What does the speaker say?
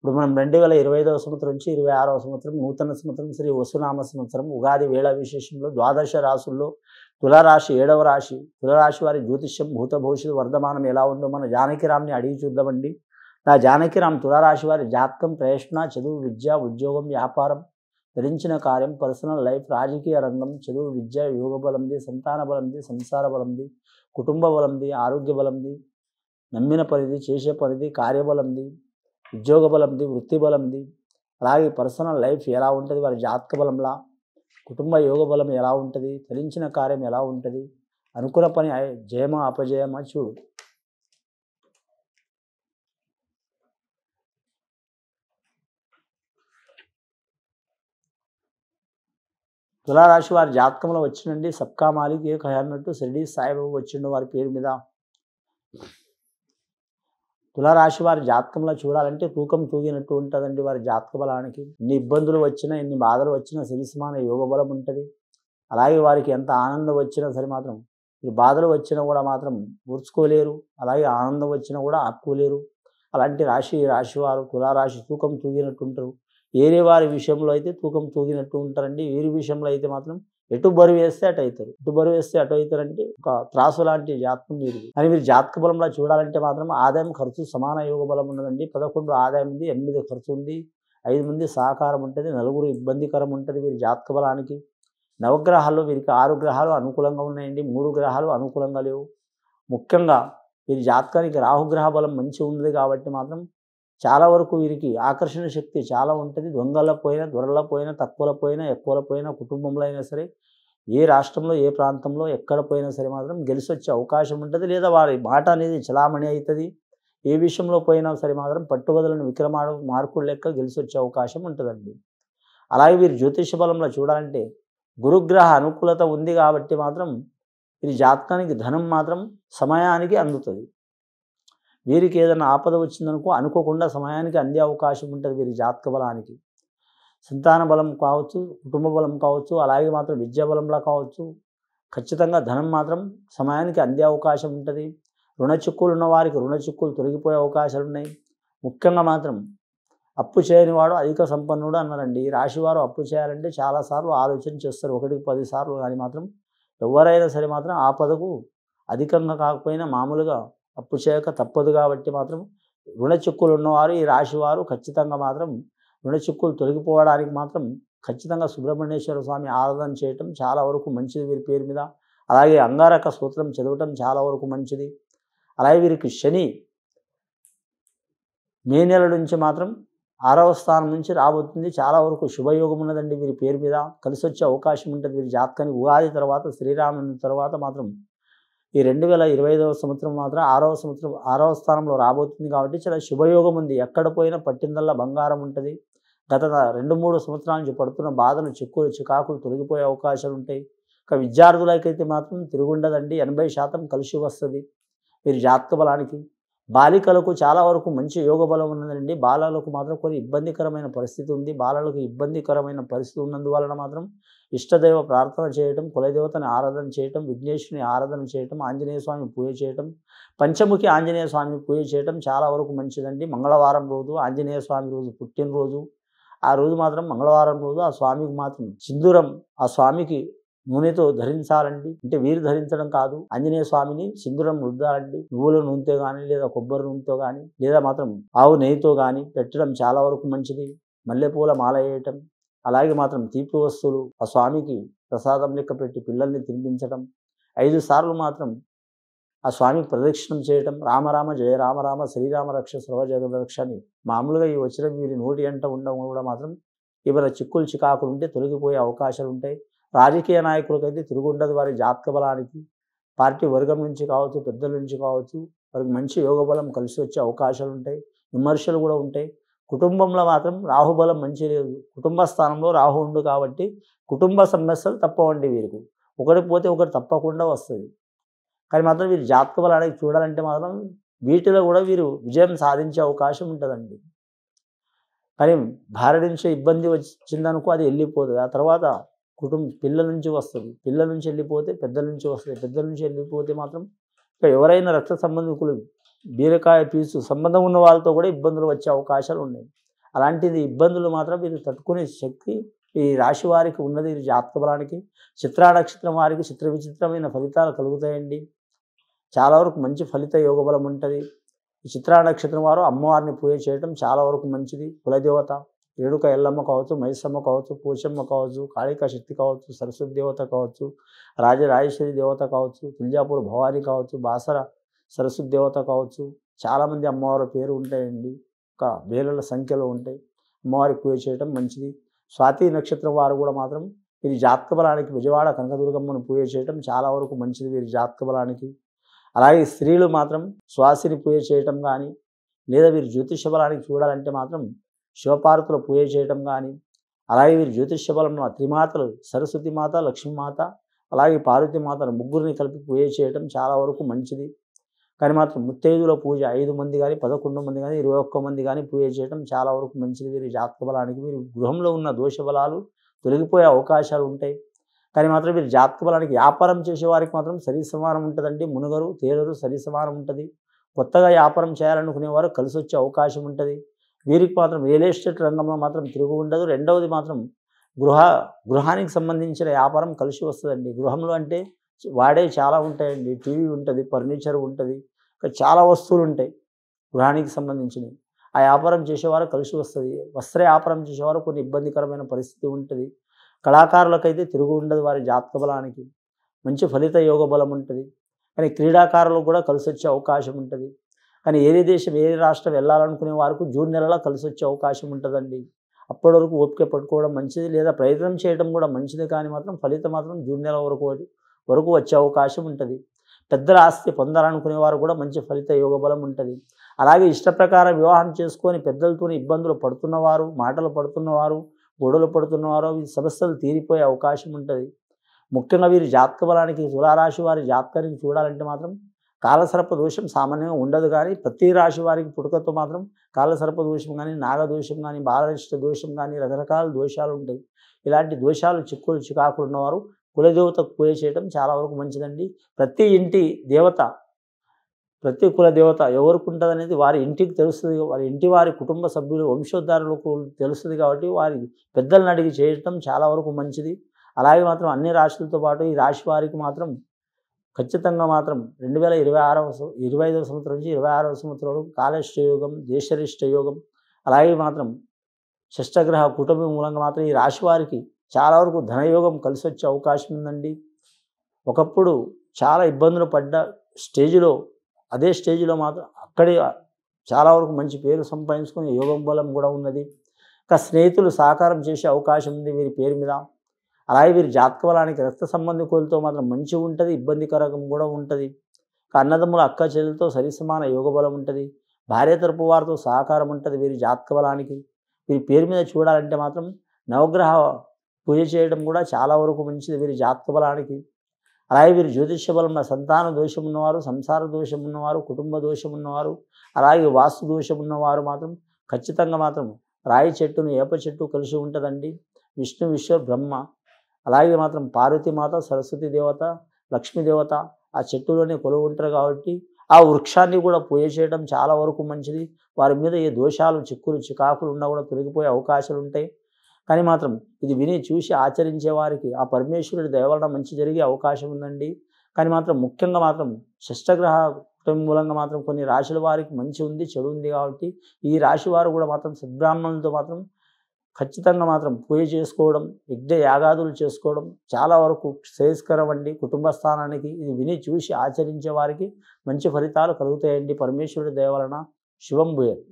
ఇప్పుడు మనం 2025వ సంవత్సరం నుంచి 26వ సంవత్సరం నూతన సంవత్సరం శ్రీ వసునామ సంవత్సరం ఉగాది వేళ విశేషంలో ద్వాదశ రాశుల్లో తులారాశి 7వ రాశి తులారాశి వారి జ్యోతిష్యం భూత భవిష్యత్తు వర్ధమానం ఎలా ఉందో మన జానకిరామ్ని అడిగి చూద్దామండి. నా జానకిరామ్ తులారాశి వారి జాతకం ప్రయత్న చదువు విద్య ఉద్యోగం వ్యాపారం ధరించిన కార్యం పర్సనల్ లైఫ్ రాజకీయ రంగం చదువు విద్య యోగ బలంది సంతాన బలంది సంసార బలంది కుటుంబ బలంది ఆరోగ్య బలంది నమ్మిన పనిది చేసే పనిది కార్యబలంది ఉద్యోగ బలంది వృత్తి బలంది అలాగే పర్సనల్ లైఫ్ ఎలా ఉంటుంది వారి జాతక బలంలా కుటుంబ యోగ బలం ఎలా ఉంటుంది ధరించిన కార్యం ఎలా ఉంటుంది అనుకున్న పని జయమా అపజయమా చూడు. తులారాశి వారి జాతకంలో వచ్చినండి సబ్కా మాలిక్ ఏ అన్నట్టు షిరిడి సాయిబాబా వచ్చిండు వారి పేరు మీద. తులారాశి వారి జాతకంలో చూడాలంటే తూకం తూగినట్టు ఉంటుందండి వారి జాతక బలానికి. ఎన్ని ఇబ్బందులు వచ్చినా ఎన్ని బాధలు వచ్చినా సరిసమాన యోగ బలం ఉంటుంది. అలాగే వారికి ఎంత ఆనందం వచ్చినా సరే మాత్రం ఈ బాధలు వచ్చినా కూడా మాత్రం ఊర్చుకోలేరు, అలాగే ఆనందం వచ్చినా కూడా ఆపుకోలేరు. అలాంటి రాశి వారు తులారాశి తూకం తూగినట్టు ఉంటారు. ఏరే వారి విషయంలో అయితే తూకం తూగినట్టు ఉంటారండి. వీరి విషయంలో అయితే మాత్రం ఎటు బరువు వేస్తే అటు అవుతారు, ఎటు బరువు వేస్తే అటు అవుతారంటే ఒక త్రాసు లాంటి జాతకం వీరు. అని మీరు జాతక బలంలో చూడాలంటే మాత్రం ఆదాయం ఖర్చు సమాన యోగ బలం ఉన్నదండి. 11 ఆదాయం ఉంది, 8 ఖర్చు ఉంది, 5 మంది సహకారం ఉంటుంది, 4 ఇబ్బందికరం ఉంటుంది వీరి జాతక బలానికి. నవగ్రహాల్లో వీరికి 6 గ్రహాలు అనుకూలంగా ఉన్నాయండి, 3 గ్రహాలు అనుకూలంగా లేవు. ముఖ్యంగా వీరి జాతకానికి రాహుగ్రహ బలం మంచి ఉంది కాబట్టి మాత్రం చాలా వరకు వీరికి ఆకర్షణ శక్తి చాలా ఉంటుంది. దొంగల పోయినా దొరల పోయినా తక్కువల పోయినా ఎక్కువల పోయినా కుటుంబంలో అయినా సరే ఏ రాష్ట్రంలో ఏ ప్రాంతంలో ఎక్కడ పోయినా సరే మాత్రం గెలిచి వచ్చే అవకాశం ఉంటుంది. లేదా వారి మాట అనేది చలామణి అవుతుంది. ఏ విషయంలో పోయినా సరే మాత్రం పట్టుబదులను మార్కులు లెక్క గెలిచి వచ్చే అవకాశం ఉంటుందండి. అలాగే వీరి జ్యోతిష బలంలో చూడాలంటే గురుగ్రహ అనుకూలత ఉంది కాబట్టి మాత్రం వీరి జాతకానికి ధనం మాత్రం సమయానికి అందుతుంది. వీరికి ఏదైనా ఆపద వచ్చిందనుకో అనుకోకుండా సమయానికి అందే అవకాశం ఉంటుంది వీరి జాతక బలానికి. సంతాన బలం కావచ్చు, కుటుంబ బలం కావచ్చు, అలాగే మాత్రం విద్యా బలంలా కావచ్చు, ఖచ్చితంగా ధనం మాత్రం సమయానికి అందే అవకాశం ఉంటుంది. రుణ చిక్కులు ఉన్న వారికి రుణ చిక్కులు తొలగిపోయే అవకాశాలు ఉన్నాయి. ముఖ్యంగా మాత్రం అప్పు చేయని వాడు అధిక సంపన్నుడు అన్నారండి. ఈ రాశివారు అప్పు చేయాలంటే చాలాసార్లు ఆలోచన చేస్తారు, 1కి 10 సార్లు. కానీ మాత్రం ఎవరైనా సరే మాత్రం ఆపదకు అధికంగా కాకపోయినా మామూలుగా అప్పు చేయక తప్పదు. కాబట్టి మాత్రం రుణ చిక్కులు ఉన్నవారు ఈ రాశివారు ఖచ్చితంగా మాత్రం రుణ చిక్కులు తొలగిపోవడానికి మాత్రం ఖచ్చితంగా సుబ్రహ్మణ్యేశ్వర స్వామి ఆరాధన చేయటం చాలా వరకు మంచిది వీరి పేరు మీద. అలాగే అంగారక సూత్రం చదవటం చాలా వరకు మంచిది. అలాగే వీరికి శని మే నెల నుంచి మాత్రం 6వ స్థానం నుంచి రాబోతుంది. చాలా వరకు శుభయోగం ఉన్నదండి వీరి పేరు మీద, కలిసి వచ్చే అవకాశం ఉంటుంది వీరి జాతకానికి. ఉగాది తర్వాత శ్రీరాముని తర్వాత మాత్రం ఈ 2025వ సంవత్సరం మాత్రం 6వ స్థానంలో రాబోతుంది. కాబట్టి చాలా శుభయోగం ఉంది. ఎక్కడ పోయినా పట్టిందల్లా బంగారం ఉంటుంది. గత 2-3 సంవత్సరాల నుంచి పడుతున్న బాధలు చికాకులు తొలగిపోయే అవకాశాలు ఉంటాయి. ఇక విద్యార్థులకైతే మాత్రం తిరుగుండదండి, 80% కలిసి వస్తుంది వీరి జాతక బలానికి. బాలికలకు చాలా వరకు మంచి యోగ బలం ఉన్నదండి. బాలలకు మాత్రం కొన్ని ఇబ్బందికరమైన పరిస్థితి ఉంది. బాలలకు ఇబ్బందికరమైన పరిస్థితి ఉన్నందువలన మాత్రం ఇష్టదైవ ప్రార్థన చేయటం, కులదేవతని ఆరాధన చేయటం, విఘ్నేశ్వరుని ఆరాధన చేయటం, ఆంజనేయ స్వామి పూజ చేయటం, పంచముఖి ఆంజనేయ స్వామి పూజ చేయటం చాలా వరకు మంచిదండి. మంగళవారం రోజు ఆంజనేయ స్వామి రోజు పుట్టినరోజు, ఆ రోజు మాత్రం మంగళవారం రోజు ఆ స్వామికి మాత్రం సింధూరం ఆ స్వామికి నూనెతో ధరించాలండి. అంటే వీరు ధరించడం కాదు, ఆంజనేయ స్వామిని సింధూరం రుద్దాలండి. నువ్వుల నూనెతో కానీ లేదా కొబ్బరి నూనెతో కానీ లేదా మాత్రం ఆవు నెయ్యితో కానీ పెట్టడం చాలా వరకు మంచిది. మల్లెపూల మాల వేయటం, అలాగే మాత్రం తీపి వస్తువులు ఆ స్వామికి ప్రసాదం లెక్క పెట్టి పిల్లల్ని తినిపించడం, 5 సార్లు మాత్రం ఆ స్వామికి ప్రదక్షిణం చేయటం, రామరామ జయ రామరామ శ్రీరామ రక్ష సర్వ జగదరక్ష అని మామూలుగా ఈ వచ్చిన వీరి నోటి అంట ఉండడం కూడా మాత్రం ఏమైనా చిక్కులు చికాకులు ఉంటే తొలగిపోయే అవకాశాలు ఉంటాయి. రాజకీయ నాయకులకైతే తిరుగుండదు వారి జాతక బలానికి. పార్టీ వర్గం నుంచి కావచ్చు, పెద్దల నుంచి కావచ్చు, వారికి మంచి యోగ బలం కలిసి వచ్చే అవకాశాలు ఉంటాయి. విమర్శలు కూడా ఉంటాయి. కుటుంబంలో మాత్రం రాహుబలం మంచి లేదు. కుటుంబ స్థానంలో రాహు ఉండు కాబట్టి కుటుంబ సమస్యలు తప్పవండి వీరికి. ఒకటి పోతే ఒకటి తప్పకుండా వస్తుంది. కానీ మాత్రం వీరి జాతక బలానికి చూడాలంటే మాత్రం వీటిలో కూడా వీరు విజయం సాధించే అవకాశం ఉంటుందండి. కానీ భార్య నుంచి ఇబ్బంది వచ్చిందనుకో అది వెళ్ళిపోతుంది. ఆ తర్వాత పిల్లల నుంచి వస్తుంది, పిల్లల నుంచి వెళ్ళిపోతే పెద్దల నుంచి వస్తుంది, పెద్దల నుంచి వెళ్ళిపోతే మాత్రం ఇక ఎవరైనా రక్త సంబంధికులు బీరకాయ పీసు సంబంధం ఉన్న వాళ్ళతో కూడా ఇబ్బందులు వచ్చే అవకాశాలు ఉన్నాయి. అలాంటిది ఇబ్బందులు మాత్రం వీరు తట్టుకునే శక్తి ఈ రాశి వారికి ఉన్నది. ఈ జాతక బలానికి చిత్రా నక్షత్రం వారికి చిత్ర విచిత్రమైన ఫలితాలు కలుగుతాయండి. చాలా వరకు మంచి ఫలిత యోగ బలం ఉంటుంది. ఈ చిత్రా నక్షత్రం వారు అమ్మవారిని పూజ చేయడం చాలా వరకు మంచిది. కులదేవత రేణుక ఎల్లమ్మ కావచ్చు, మైసమ్మ కావచ్చు, పోచమ్మ కావచ్చు, కాళికా శక్తి కావచ్చు, సరస్వతి దేవత కావచ్చు, రాజరాజేశ్వరి దేవత కావచ్చు, తుల్జాపూర్ భవాని కావచ్చు, బాసర సరస్వతి దేవత కావచ్చు, చాలామంది అమ్మవారి పేరు ఉంటాయండి. ఒక వేల సంఖ్యలో ఉంటాయి. అమ్మవారికి పూజ చేయడం మంచిది. స్వాతి నక్షత్రం వారు కూడా మాత్రం వీరి జాతక బలానికి విజయవాడ కనకదుర్గమ్మను పూజ చేయడం చాలా వరకు మంచిది వీరి జాతక బలానికి. అలాగే స్త్రీలు మాత్రం శ్వాసిని పూజ చేయటం కానీ, లేదా వీరి జ్యోతిష బలానికి చూడాలంటే మాత్రం శివపార్వతుల పూజ చేయటం కానీ, అలాగే వీరి జ్యోతిష బలంలో త్రిమాతలు సరస్వతి మాత, లక్ష్మీమాత, అలాగే పార్వతీ మాతను ముగ్గురిని కలిపి పూజ చేయడం చాలా వరకు మంచిది. కానీ మాత్రం ముత్తైదుల పూజ 5 మంది కానీ, 11 మంది కానీ, 21 మంది కానీ పూజ చేయడం చాలా వరకు మంచిది వీరి జాతక బలానికి. వీరి గృహంలో ఉన్న దోష బలాలు తొలగిపోయే అవకాశాలు ఉంటాయి. కానీ మాత్రం వీరి జాతక బలానికి వ్యాపారం చేసే వారికి మాత్రం సరి సమానం ఉంటుందండి. మునుగరు తేలరు సరి సమానం ఉంటుంది. కొత్తగా వ్యాపారం చేయాలనుకునేవారు కలిసి వచ్చే అవకాశం ఉంటుంది. వీరికి మాత్రం రియల్ ఎస్టేట్ రంగంలో మాత్రం తిరుగు ఉండదు. రెండవది మాత్రం గృహానికి సంబంధించిన వ్యాపారం కలిసి వస్తుందండి. గృహంలో అంటే వాడే చాలా ఉంటాయండి. టీవీ ఉంటుంది, ఫర్నిచర్ ఉంటుంది, చాలా వస్తువులు ఉంటాయి గృహానికి సంబంధించినవి. ఆ వ్యాపారం చేసేవారు కలిసి వస్తుంది. వస్త్ర వ్యాపారం చేసేవారు కొన్ని ఇబ్బందికరమైన పరిస్థితి ఉంటుంది. కళాకారులకైతే తిరుగు ఉండదు వారి జాతక బలానికి. మంచి ఫలిత యోగ బలం ఉంటుంది. కానీ క్రీడాకారులకు కూడా కలిసి వచ్చే అవకాశం ఉంటుంది. కానీ ఏదే దేశం ఏదే రాష్ట్రం వెళ్ళాలనుకునే వారికి జూన్ నెలలో కలిసి వచ్చే అవకాశం ఉంటుందండి. అప్పటి వరకు ఓపిక పట్టుకోవడం మంచిది, లేదా ప్రయత్నం చేయడం కూడా మంచిది. కానీ మాత్రం ఫలితం మాత్రం జూన్ నెల వరకు వచ్చే అవకాశం ఉంటుంది. పెద్దల ఆస్తి పొందాలనుకునే వారు కూడా మంచి ఫలిత యోగ బలం ఉంటుంది. అలాగే ఇష్ట ప్రకారం వివాహం చేసుకొని పెద్దలతో ఇబ్బందులు పడుతున్నవారు, మాటలు పడుతున్నవారు, గొడవలు పడుతున్నవారు, ఈ సమస్యలు తీరిపోయే అవకాశం ఉంటుంది. ముఖ్యంగా వీరి జాతక బలానికి తులారాశి వారి జాతకానికి చూడాలంటే మాత్రం కాలసర్ప దోషం సామాన్యంగా ఉండదు. కానీ ప్రతి రాశి వారికి పుట్టుకతో మాత్రం కాలసర్ప దోషం కానీ, నాగదోషం కానీ, బాలనిష్ట దోషం కానీ రకరకాల దోషాలు ఉంటాయి. ఇలాంటి దోషాలు చిక్కులు చికాకులు ఉన్నవారు కులదేవతకు పూజ చేయడం చాలా వరకు మంచిదండి. ప్రతి ఇంటి దేవత, ప్రతి కుల దేవత ఎవరికి ఉంటుంది అనేది వారి ఇంటికి తెలుస్తుంది. వారి ఇంటి వారి కుటుంబ సభ్యులు వంశోద్ధారులకు తెలుస్తుంది. కాబట్టి వారి పెద్దలను అడిగి చేయటం చాలా వరకు మంచిది. అలాగే మాత్రం అన్ని రాశులతో పాటు ఈ రాశి వారికి మాత్రం ఖచ్చితంగా మాత్రం 2025వ సంవత్సరం నుంచి 26వ సంవత్సరం వరకు కాలశ్ర యోగం, దేశరిష్ట యోగం, అలాగే మాత్రం షష్టగ్రహ కుటుంబం మూలంగా మాత్రం ఈ రాశి వారికి చాలా వరకు ధనయోగం కలిసి వచ్చే అవకాశం ఉందండి. ఒకప్పుడు చాలా ఇబ్బందులు పడ్డ స్టేజ్లో, అదే స్టేజ్లో మాత్రం అక్కడే చాలా వరకు మంచి పేరు సంపాదించుకునే యోగం బలం కూడా ఉన్నది. ఇంకా స్నేహితులు సహకారం చేసే అవకాశం ఉంది వీరి పేరు మీద. అలాగే వీరి జాతక బలానికి రక్త సంబంధికులతో మాత్రం మంచి ఉంటుంది, ఇబ్బందికరం కూడా ఉంటుంది. అన్నదమ్ముల అక్క చెల్లెలతో సరిసమాన యోగ బలం ఉంటుంది. భార్య తరపు వారితో సహకారం ఉంటుంది వీరి జాతక బలానికి. వీరి పేరు మీద చూడాలంటే మాత్రం నవగ్రహ పూజ చేయడం కూడా చాలా వరకు మంచిది వీరి జాతక బలానికి. అలాగే వీరి జ్యోతిష్య బలంలో సంతాన దోషం ఉన్నవారు, సంసార దోషం ఉన్నవారు, కుటుంబ దోషం ఉన్నవారు, అలాగే వాస్తు దోషం ఉన్నవారు మాత్రం ఖచ్చితంగా మాత్రం రాయి చెట్టును ఏప చెట్టు కలిసి ఉంటుందండి. విష్ణు విశ్వ బ్రహ్మ, అలాగే మాత్రం పార్వతీమాత, సరస్వతి దేవత, లక్ష్మీదేవత ఆ చెట్టులోనే కొలువు ఉంటారు. కాబట్టి ఆ వృక్షాన్ని కూడా పూజ చేయడం చాలా వరకు మంచిది. వారి మీద ఏ దోషాలు చిక్కులు చికాకులు ఉన్నా కూడా తొలగిపోయే అవకాశాలు ఉంటాయి. కానీ మాత్రం ఇది విని చూసి ఆచరించే వారికి ఆ పరమేశ్వరుడి దయ వలన మంచి జరిగే అవకాశం ఉందండి. కానీ మాత్రం ముఖ్యంగా మాత్రం షష్టగ్రహ మూలంగా మాత్రం కొన్ని రాశుల వారికి మంచి ఉంది, చెడు ఉంది. కాబట్టి ఈ రాశి వారు కూడా మాత్రం సద్బ్రాహ్మణులతో మాత్రం ఖచ్చితంగా మాత్రం పూజ చేసుకోవడం, యజ్ఞ యాగాదులు చేసుకోవడం చాలా వరకు శ్రేయస్కరం అండి కుటుంబ స్థానానికి. ఇది విని చూసి ఆచరించే వారికి మంచి ఫలితాలు కలుగుతాయండి పరమేశ్వరుడి దయ వలన. శుభం భూయాత్.